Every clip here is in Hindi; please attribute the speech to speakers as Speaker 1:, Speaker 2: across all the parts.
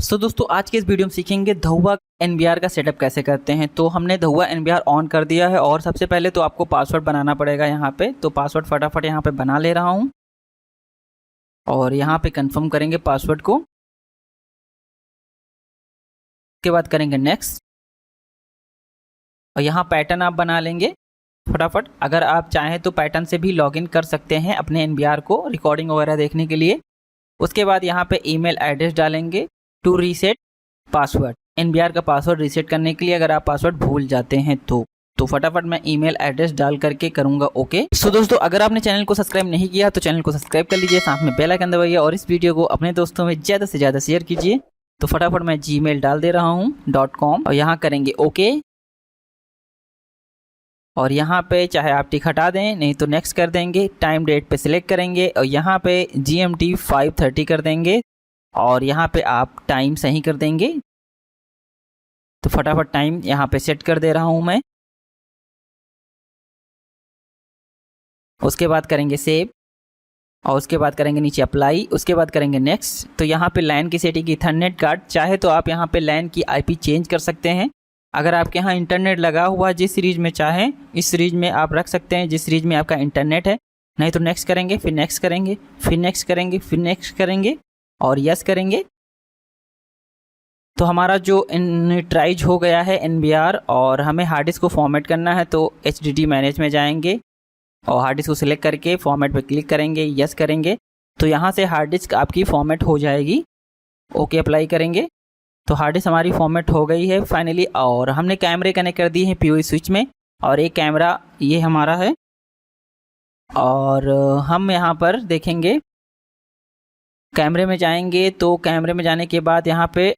Speaker 1: सो दोस्तों आज के इस वीडियो में सीखेंगे धुआ एनबीआर का सेटअप कैसे करते हैं। तो हमने धुआ एनबीआर ऑन कर दिया है और सबसे पहले तो आपको पासवर्ड बनाना पड़ेगा यहाँ पे। तो पासवर्ड फटाफट यहाँ पे बना ले रहा हूँ और यहाँ पे कंफर्म करेंगे पासवर्ड को। उसके बाद करेंगे नेक्स्ट और यहाँ पैटर्न आप बना लेंगे फटाफट। अगर आप चाहें तो पैटर्न से भी लॉगिन कर सकते हैं अपने एनबीआर को रिकॉर्डिंग वगैरह देखने के लिए। उसके बाद यहाँ पे ईमेल एड्रेस डालेंगे टू रीसेट पासवर्ड, एनबीआर का पासवर्ड रीसेट करने के लिए अगर आप पासवर्ड भूल जाते हैं तो फटाफट मैं ईमेल एड्रेस डाल करके करूंगा ओके। सो दोस्तों अगर आपने चैनल को सब्सक्राइब नहीं किया तो चैनल को सब्सक्राइब कर लीजिए, साथ में बेल आइकन दबाइए और इस वीडियो को अपने दोस्तों में ज़्यादा से ज़्यादा शेयर कीजिए। तो फटाफट मैं जीमेल डाल दे रहा हूँ .com और यहाँ करेंगे ओके और यहाँ पे चाहे आप टिक हटा दें नहीं तो नेक्स्ट कर देंगे। टाइम डेट पे सिलेक्ट करेंगे और यहाँ पे GMT 5:30 कर देंगे और यहाँ पे आप टाइम सही कर देंगे। तो फटाफट टाइम यहाँ पे सेट कर दे रहा हूँ मैं। उसके बाद करेंगे सेव और उसके बाद करेंगे नीचे अप्लाई, उसके बाद करेंगे नेक्स्ट। तो यहाँ पे लैन की सेटिंग ईथरनेट कार्ड, चाहे तो आप यहाँ पे लैन की IP चेंज कर सकते हैं। अगर आपके यहाँ इंटरनेट लगा हुआ जिस सीरीज में चाहें इस सीरीज में आप रख सकते हैं जिस सीरीज में आपका इंटरनेट है। नहीं तो नेक्स्ट करेंगे, फिर नेक्स्ट करेंगे, फिर नेक्स्ट करेंगे, फिर नेक्स्ट करेंगे और यस करेंगे। तो हमारा जो इनिट्राइज हो गया है एनबीआर और हमें हार्ड डिस्क को फॉर्मेट करना है। तो HDD मैनेज में जाएंगे और हार्ड डिस्क को सिलेक्ट करके फॉर्मेट पे क्लिक करेंगे, यस करेंगे। तो यहाँ से हार्ड डिस्क आपकी फॉर्मेट हो जाएगी। ओके अप्लाई करेंगे तो हार्ड डिस्क हमारी फॉर्मेट हो गई है फाइनली। और हमने कैमरे कनेक्ट कर दिए हैं PoE स्विच में और एक कैमरा ये हमारा है। और हम यहाँ पर देखेंगे कैमरे में जाएंगे तो कैमरे में जाने के बाद यहाँ पे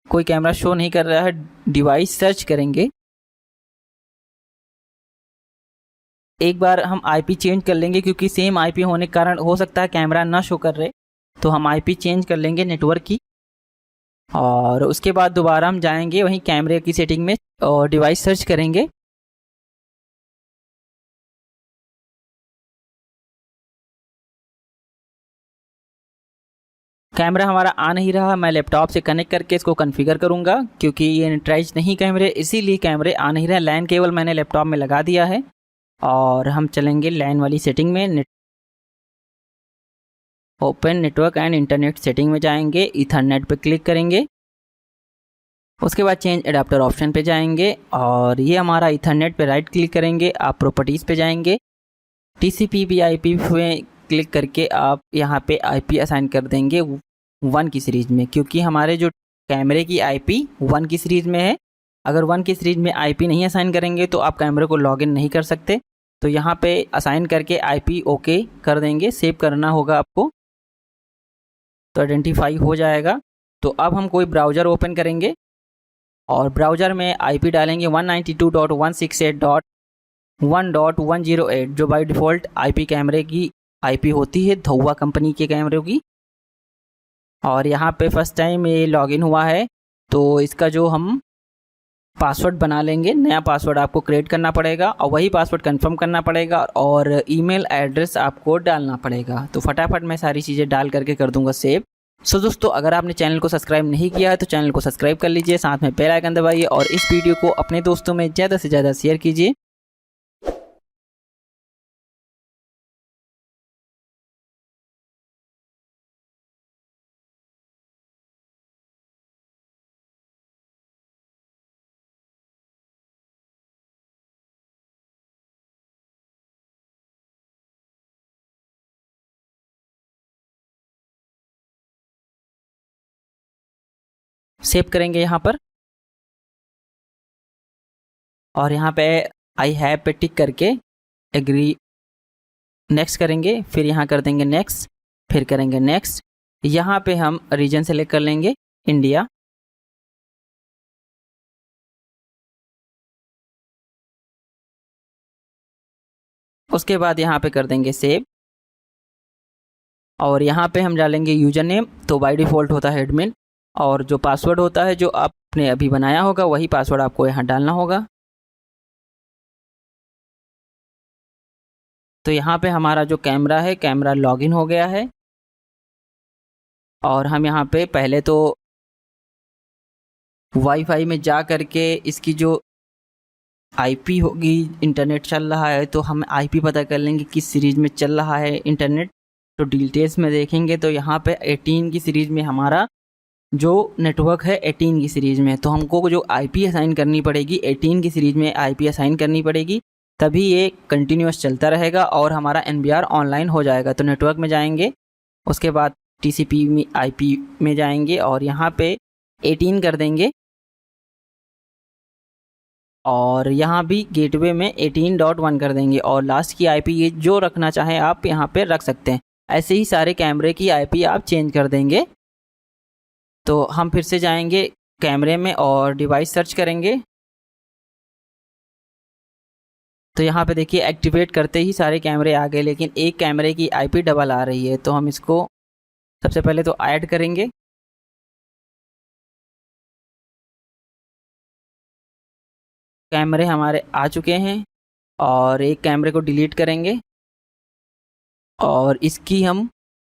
Speaker 1: कोई कैमरा शो नहीं कर रहा है, डिवाइस सर्च करेंगे। एक बार हम IP चेंज कर लेंगे क्योंकि सेम IP होने के कारण हो सकता है कैमरा ना शो कर रहे, तो हम IP चेंज कर लेंगे नेटवर्क की। और उसके बाद दोबारा हम जाएंगे वहीं कैमरे की सेटिंग में और डिवाइस सर्च करेंगे। कैमरा हमारा आ नहीं रहा, मैं लैपटॉप से कनेक्ट करके इसको कॉन्फ़िगर करूंगा क्योंकि ये नेट्राइज नहीं कैमरे इसीलिए कैमरे आ नहीं रहे। लैन केबल मैंने लैपटॉप में लगा दिया है और हम चलेंगे लैन वाली सेटिंग में। Open network and internet setting में जाएंगे, ईथरनेट पे क्लिक करेंगे। उसके बाद चेंज एडाप्टर ऑप्शन पे जाएंगे और ये हमारा ईथरनेट पे राइट क्लिक करेंगे, आप प्रॉपर्टीज़ पे जाएंगे, TCP/IP में क्लिक करके आप यहाँ पे IP असाइन कर देंगे 1 की सीरीज़ में क्योंकि हमारे जो कैमरे की IP 1 की सीरीज़ में है। अगर 1 की सीरीज़ में IP नहीं असाइन करेंगे तो आप कैमरे को लॉगिन नहीं कर सकते। तो यहाँ पे असाइन करके IP ओके कर देंगे, सेव करना होगा आपको तो आइडेंटिफाई हो जाएगा। तो अब हम कोई ब्राउज़र ओपन करेंगे और ब्राउज़र में IP डालेंगे 192.168.1.108 जो बाय डिफ़ॉल्ट IP कैमरे की IP होती है धुआ कंपनी के कैमरों की। और यहाँ पे फर्स्ट टाइम ये लॉगिन हुआ है तो इसका जो हम पासवर्ड बना लेंगे, नया पासवर्ड आपको क्रिएट करना पड़ेगा और वही पासवर्ड कंफर्म करना पड़ेगा और ईमेल एड्रेस आपको डालना पड़ेगा। तो फटाफट मैं सारी चीज़ें डाल करके कर दूंगा सेव। सो दोस्तों अगर आपने चैनल को सब्सक्राइब नहीं किया है तो चैनल को सब्सक्राइब कर लीजिए, साथ में बेल आइकन दबाइए और इस वीडियो को अपने दोस्तों में ज़्यादा से ज़्यादा शेयर कीजिए। सेव करेंगे यहाँ पर और यहाँ पे आई हैव पे टिक करके एग्री नेक्स्ट करेंगे, फिर यहाँ कर देंगे नेक्स्ट, फिर करेंगे नेक्स्ट। यहाँ पे हम रीजन सेलेक्ट कर लेंगे इंडिया। उसके बाद यहाँ पे कर देंगे सेव और यहाँ पे हम डालेंगे यूजर नेम, तो बाय डिफ़ॉल्ट होता है एडमिन और जो पासवर्ड होता है जो आपने अभी बनाया होगा वही पासवर्ड आपको यहाँ डालना होगा। तो यहाँ पे हमारा जो कैमरा है कैमरा लॉगिन हो गया है और हम यहाँ पे पहले तो वाईफाई में जा करके इसकी जो आईपी होगी, इंटरनेट चल रहा है तो हम आईपी पता कर लेंगे किस सीरीज़ में चल रहा है इंटरनेट। तो डिटेल्स में देखेंगे तो यहाँ पे 18 की सीरीज़ में हमारा जो नेटवर्क है 18 की सीरीज़ में, तो हमको जो आईपी असाइन करनी पड़ेगी 18 की सीरीज़ में आईपी असाइन करनी पड़ेगी, तभी ये कंटिन्यूस चलता रहेगा और हमारा एनबीआर ऑनलाइन हो जाएगा। तो नेटवर्क में जाएंगे, उसके बाद टीसीपी में आईपी में जाएंगे और यहाँ पे 18 कर देंगे और यहाँ भी गेटवे में 18.1 कर देंगे और लास्ट की आईपी ये जो रखना चाहें आप यहाँ पे रख सकते हैं। ऐसे ही सारे कैमरे की आईपी आप चेंज कर देंगे। तो हम फिर से जाएंगे कैमरे में और डिवाइस सर्च करेंगे। तो यहाँ पे देखिए एक्टिवेट करते ही सारे कैमरे आ गए, लेकिन एक कैमरे की आईपी डबल आ रही है। तो हम इसको सबसे पहले तो ऐड करेंगे। कैमरे हमारे आ चुके हैं और एक कैमरे को डिलीट करेंगे और इसकी हम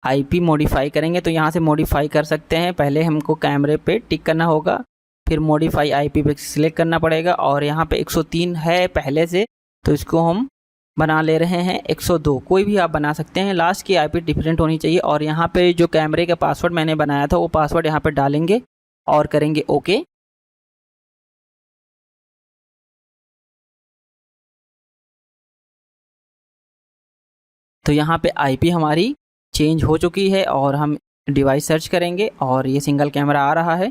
Speaker 1: आईपी मॉडिफाई करेंगे। तो यहाँ से मॉडिफाई कर सकते हैं। पहले हमको कैमरे पे टिक करना होगा, फिर मॉडिफाई आईपी पे सिलेक्ट करना पड़ेगा और यहाँ पे 103 है पहले से, तो इसको हम बना ले रहे हैं 102। कोई भी आप बना सकते हैं, लास्ट की आईपी डिफरेंट होनी चाहिए। और यहाँ पे जो कैमरे का पासवर्ड मैंने बनाया था वो पासवर्ड यहाँ पे डालेंगे और करेंगे ओके। तो यहाँ पे आईपी हमारी चेंज हो चुकी है और हम डिवाइस सर्च करेंगे और ये सिंगल कैमरा आ रहा है।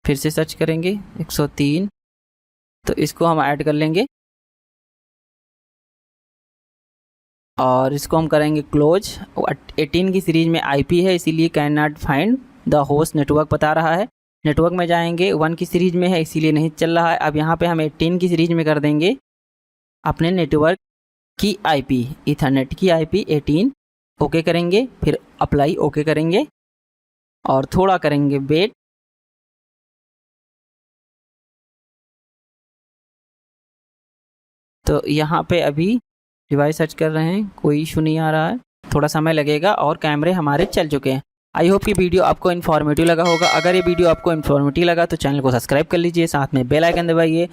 Speaker 1: फिर से सर्च करेंगे 103, तो इसको हम ऐड कर लेंगे और इसको हम करेंगे क्लोज। 18 की सीरीज़ में आईपी है इसीलिए can not find the host network बता रहा है। नेटवर्क में जाएंगे, 1 की सीरीज़ में है इसीलिए नहीं चल रहा है। अब यहाँ पे हम 18 की सीरीज़ में कर देंगे अपने नेटवर्क की आईपी, ईथरनेट की आईपी 18। ओके करेंगे, फिर अप्लाई ओके करेंगे और थोड़ा करेंगे वेट। तो यहाँ पे अभी डिवाइस सर्च कर रहे हैं, कोई इशू नहीं आ रहा है, थोड़ा समय लगेगा और कैमरे हमारे चल चुके हैं। आई होप कि वीडियो आपको इन्फॉर्मेटिव लगा होगा। अगर ये वीडियो आपको इन्फॉर्मेटिव लगा तो चैनल को सब्सक्राइब कर लीजिए, साथ में बेल आइकन दबाइए